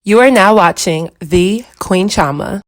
You are now watching The Queen Chioma.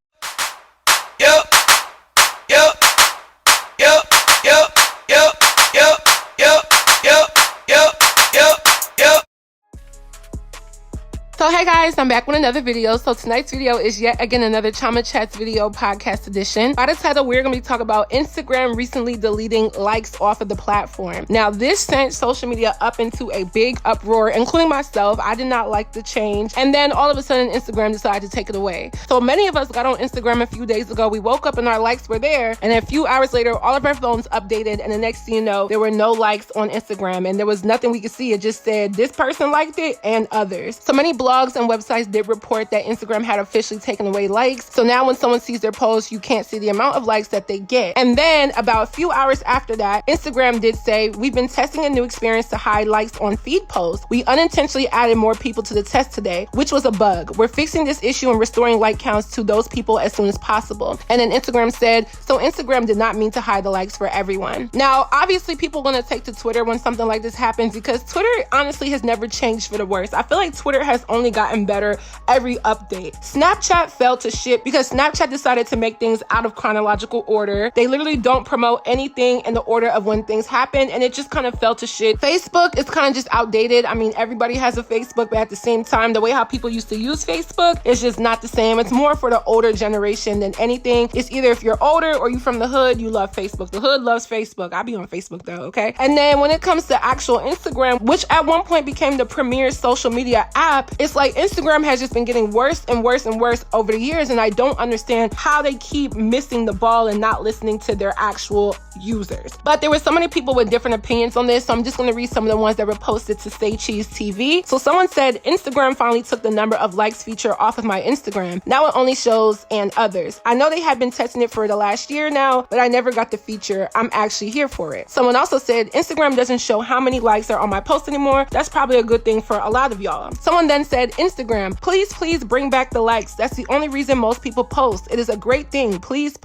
So hey guys, I'm back with another video. So tonight's video is yet again another Chioma Chats video podcast edition. By the title, we're going to be talking about Instagram recently deleting likes off of the platform. Now this sent social media up into a big uproar, including myself. I did not like the change. And then all of a sudden Instagram decided to take it away. So many of us got on Instagram a few days ago. We woke up and our likes were there. And a few hours later, all of our phones updated. And the next thing you know, there were no likes on Instagram and there was nothing we could see. It just said this person liked it and others. So many blogs and websites did report that Instagram had officially taken away likes. So now when someone sees their post, you can't see the amount of likes that they get. And then about a few hours after that, Instagram did say, we've been testing a new experience to hide likes on feed posts. We unintentionally added more people to the test today, which was a bug. We're fixing this issue and restoring like counts to those people as soon as possible. And then Instagram said, so Instagram did not mean to hide the likes for everyone. Now, obviously people are going to take to Twitter when something like this happens because Twitter honestly has never changed for the worse. I feel like Twitter has only gotten better every update. Snapchat fell to shit because Snapchat decided to make things out of chronological order. They literally don't promote anything in the order of when things happen, and it just kind of fell to shit. Facebook is kind of just outdated. I mean, everybody has a Facebook, but at the same time, the way how people used to use Facebook is just not the same. It's more for the older generation than anything. It's either if you're older or you from the hood, you love Facebook. The hood loves Facebook. I be on Facebook though, okay? And then when it comes to actual Instagram, which at one point became the premier social media app, it's like Instagram has just been getting worse and worse and worse over the years, and I don't understand how they keep missing the ball and not listening to their actual users. But there were so many people with different opinions on this, so I'm just going to read some of the ones that were posted to Say Cheese TV. So someone said, Instagram finally took the number of likes feature off of my Instagram. Now it only shows and others. I know they had been testing it for the last year now, but I never got the feature. I'm actually here for it. Someone also said, Instagram doesn't show how many likes are on my post anymore. That's probably a good thing for a lot of y'all. Someone then said, Instagram, please bring back the likes. That's the only reason most people post. It is a great thing. Please.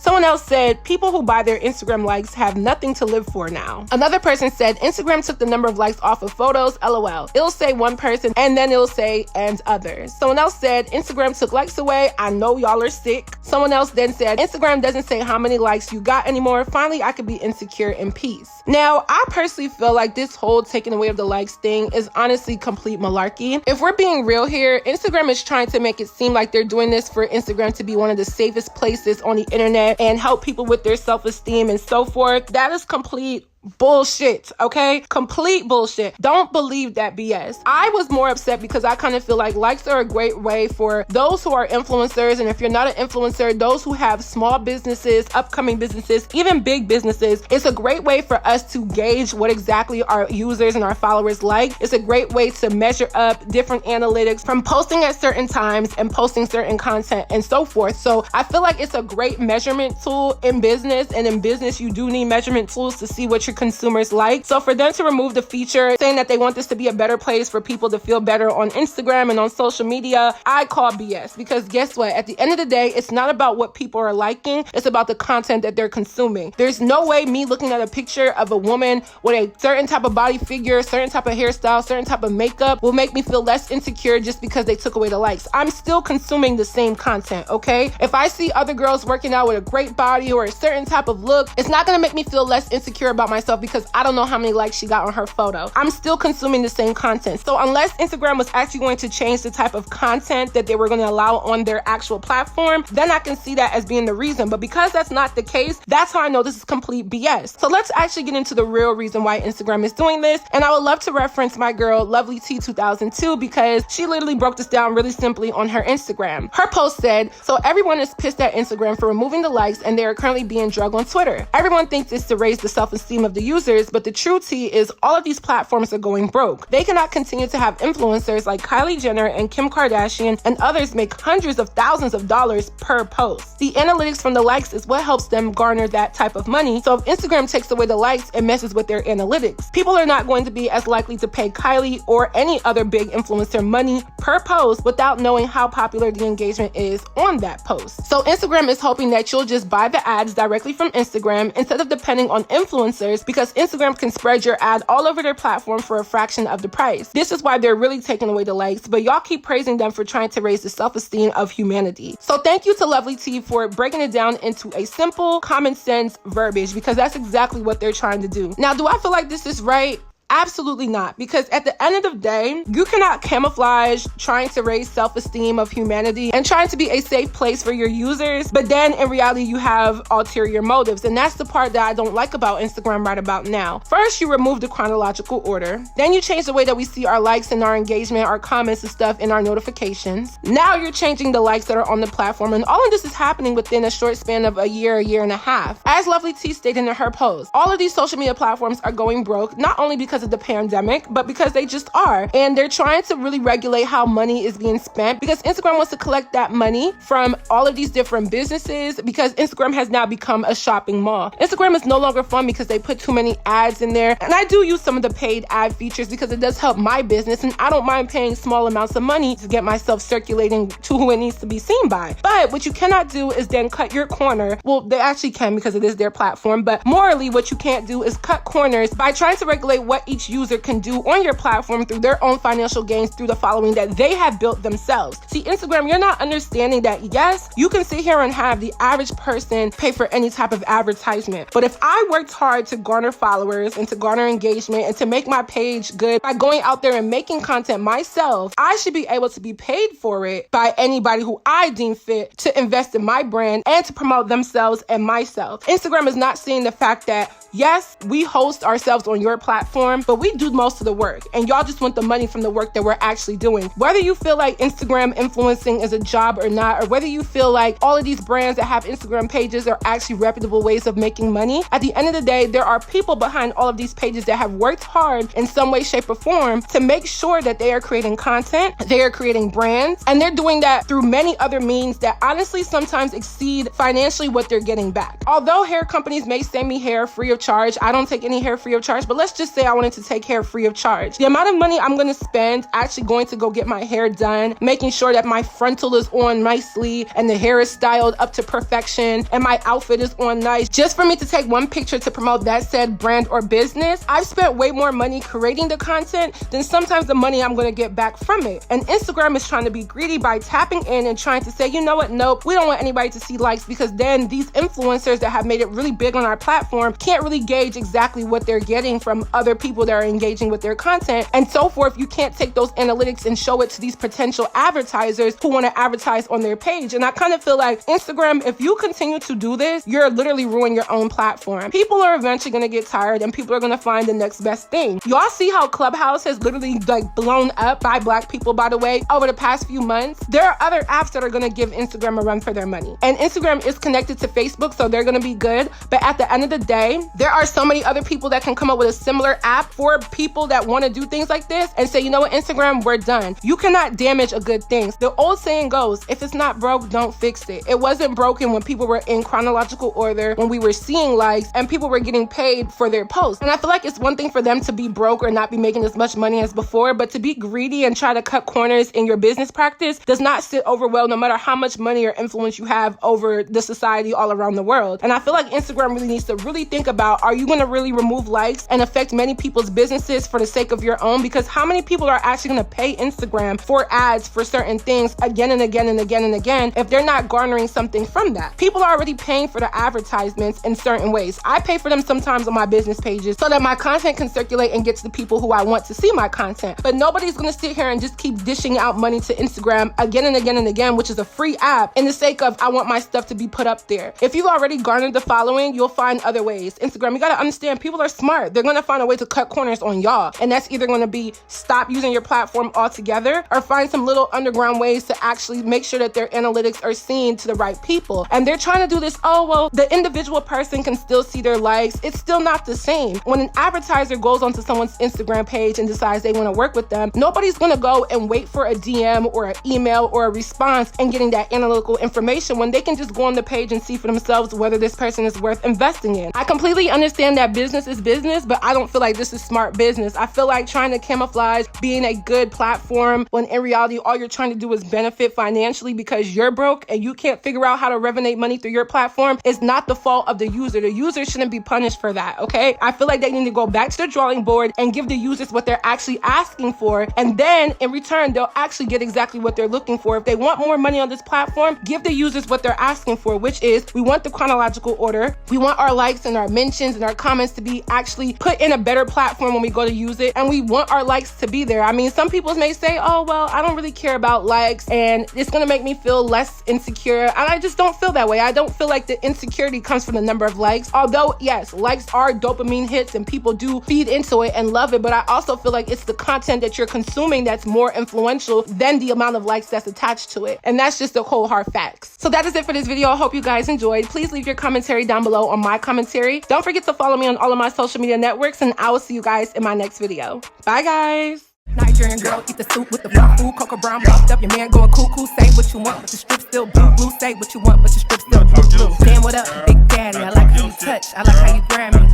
Someone else said, people who buy their Instagram likes have nothing to live for now. Another person said, Instagram took the number of likes off of photos. LOL. It'll say one person and then it'll say and others. Someone else said, Instagram took likes away. I know y'all are sick. Someone else then said, Instagram doesn't say how many likes you got anymore. Finally, I could be insecure in peace. Now, I personally feel like this whole taking away of the likes thing is honestly complete malarkey. If we're being real here, Instagram is trying to make it seem like they're doing this for Instagram to be one of the safest places on the internet and help people with their self-esteem and so forth. That is complete bullshit, okay? Complete bullshit. Don't believe that BS. I was more upset because I kind of feel like likes are a great way for those who are influencers, and if you're not an influencer, those who have small businesses, upcoming businesses, even big businesses. It's a great way for us to gauge what exactly our users and our followers like. It's a great way to measure up different analytics from posting at certain times and posting certain content and so forth. So I feel like it's a great measurement tool in business, and in business you do need measurement tools to see what your consumers like. So for them to remove the feature saying that they want this to be a better place for people to feel better on Instagram and on social media, I call BS, because guess what? At the end of the day, it's not about what people are liking. It's about the content that they're consuming. There's no way me looking at a picture of a woman with a certain type of body figure, certain type of hairstyle, certain type of makeup will make me feel less insecure just because they took away the likes. I'm still consuming the same content, okay? If I see other girls working out with a great body or a certain type of look, it's not gonna make me feel less insecure about myself because I don't know how many likes she got on her photo. I'm still consuming the same content. So unless Instagram was actually going to change the type of content that they were going to allow on their actual platform, then I can see that as being the reason. But because that's not the case, that's how I know this is complete BS. So let's actually get into the real reason why Instagram is doing this. And I would love to reference my girl, Lovely T 2002, because she literally broke this down really simply on her Instagram. Her post said, so everyone is pissed at Instagram for removing the likes and they are currently being drugged on Twitter. Everyone thinks it's to raise the self-esteem of the users, but the true tea is all of these platforms are going broke. They cannot continue to have influencers like Kylie Jenner and Kim Kardashian and others make hundreds of thousands of dollars per post. The analytics from the likes is what helps them garner that type of money. So if Instagram takes away the likes, it messes with their analytics. People are not going to be as likely to pay Kylie or any other big influencer money per post without knowing how popular the engagement is on that post. So Instagram is hoping that you'll just buy the ads directly from Instagram instead of depending on influencers users because Instagram can spread your ad all over their platform for a fraction of the price. This is why they're really taking away the likes, but y'all keep praising them for trying to raise the self-esteem of humanity. So thank you to Lovely T for breaking it down into a simple, common sense verbiage, because that's exactly what they're trying to do. Now, do I feel like this is right? Absolutely not, because at the end of the day, you cannot camouflage trying to raise self-esteem of humanity and trying to be a safe place for your users, but then in reality you have ulterior motives, and that's the part that I don't like about Instagram right about now. First, you remove the chronological order, then you change the way that we see our likes and our engagement, our comments and stuff in our notifications. Now you're changing the likes that are on the platform, and all of this is happening within a short span of a year and a half. As Lovely T stated in her post, all of these social media platforms are going broke, not only because of the pandemic, but because they just are. And they're trying to really regulate how money is being spent, because Instagram wants to collect that money from all of these different businesses, because Instagram has now become a shopping mall. Instagram is no longer fun because they put too many ads in there. And I do use some of the paid ad features because it does help my business, and I don't mind paying small amounts of money to get myself circulating to who it needs to be seen by. But what you cannot do is then cut your corner. Well, they actually can because it is their platform, but morally what you can't do is cut corners by trying to regulate what each user can do on your platform through their own financial gains through the following that they have built themselves. See, Instagram, you're not understanding that, yes, you can sit here and have the average person pay for any type of advertisement. But if I worked hard to garner followers and to garner engagement and to make my page good by going out there and making content myself, I should be able to be paid for it by anybody who I deem fit to invest in my brand and to promote themselves and myself. Instagram is not seeing the fact that, yes, we host ourselves on your platform, but we do most of the work, and y'all just want the money from the work that we're actually doing. Whether you feel like Instagram influencing is a job or not, or whether you feel like all of these brands that have Instagram pages are actually reputable ways of making money, at the end of the day, there are people behind all of these pages that have worked hard in some way, shape, or form to make sure that they are creating content, they are creating brands, and they're doing that through many other means that honestly sometimes exceed financially what they're getting back. Although hair companies may send me hair free of charge, I don't take any hair free of charge, but let's just say I wanted to take hair free of charge. The amount of money I'm going to spend actually going to go get my hair done, making sure that my frontal is on nicely and the hair is styled up to perfection and my outfit is on nice, just for me to take one picture to promote that said brand or business, I've spent way more money creating the content than sometimes the money I'm going to get back from it. And Instagram is trying to be greedy by tapping in and trying to say, you know what, nope, we don't want anybody to see likes, because then these influencers that have made it really big on our platform can't really gauge exactly what they're getting from other people that are engaging with their content and so forth. You can't take those analytics and show it to these potential advertisers who want to advertise on their page. And I kind of feel like Instagram, if you continue to do this, you're literally ruining your own platform. People are eventually going to get tired and people are going to find the next best thing. Y'all see how Clubhouse has literally like blown up by Black people, by the way, over the past few months. There are other apps that are going to give Instagram a run for their money. And Instagram is connected to Facebook, so they're going to be good. But at the end of the day, there are so many other people that can come up with a similar app for people that want to do things like this and say, you know what, Instagram, we're done. You cannot damage a good thing. The old saying goes, if it's not broke, don't fix it. It wasn't broken when people were in chronological order, when we were seeing likes and people were getting paid for their posts. And I feel like it's one thing for them to be broke or not be making as much money as before, but to be greedy and try to cut corners in your business practice does not sit over well, no matter how much money or influence you have over the society all around the world. And I feel like Instagram really needs to really think about, are you going to really remove likes and affect many people's businesses for the sake of your own? Because how many people are actually going to pay Instagram for ads for certain things again and again and again and again if they're not garnering something from that? People are already paying for the advertisements in certain ways. I pay for them sometimes on my business pages so that my content can circulate and get to the people who I want to see my content. But nobody's going to sit here and just keep dishing out money to Instagram again and again and again, which is a free app, in the sake of I want my stuff to be put up there. If you've already garnered the following, you'll find other ways. Instagram, you got to understand, people are smart. They're going to find a way to cut corners on y'all. And that's either going to be stop using your platform altogether or find some little underground ways to actually make sure that their analytics are seen to the right people. And they're trying to do this, oh, well, the individual person can still see their likes. It's still not the same. When an advertiser goes onto someone's Instagram page and decides they want to work with them, nobody's going to go and wait for a DM or an email or a response and getting that analytical information when they can just go on the page and see for themselves whether this person is worth investing in. I completely understand that business is business, but I don't feel like this just a smart business. I feel like trying to camouflage being a good platform when in reality, all you're trying to do is benefit financially because you're broke and you can't figure out how to revenue money through your platform is not the fault of the user. The user shouldn't be punished for that, okay? I feel like they need to go back to the drawing board and give the users what they're actually asking for. And then in return, they'll actually get exactly what they're looking for. If they want more money on this platform, give the users what they're asking for, which is we want the chronological order. We want our likes and our mentions and our comments to be actually put in a better platform when we go to use it. And we want our likes to be there. I mean, some people may say, oh, well, I don't really care about likes and it's going to make me feel less insecure. And I just don't feel that way. I don't feel like the insecurity comes from the number of likes. Although, yes, likes are dopamine hits and people do feed into it and love it. But I also feel like it's the content that you're consuming that's more influential than the amount of likes that's attached to it. And that's just the cold hard facts. So that is it for this video. I hope you guys enjoyed. Please leave your commentary down below on my commentary. Don't forget to follow me on all of my social media networks and I will see you guys in my next video. Bye guys. Nigerian girl, eat the soup with the food. Cocoa brown, puffed up, your man going cuckoo. Say what you want, but your strip still blue. Blue, say what you want, but your strip still blue. Damn, what up, Big Daddy? I like how you touch, I like how you grab me.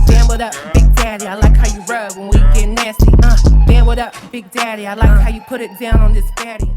Damn, what up, Big Daddy? I like how you rub when we get nasty. Damn, what up, Big Daddy? I like how you put it down on this fatty.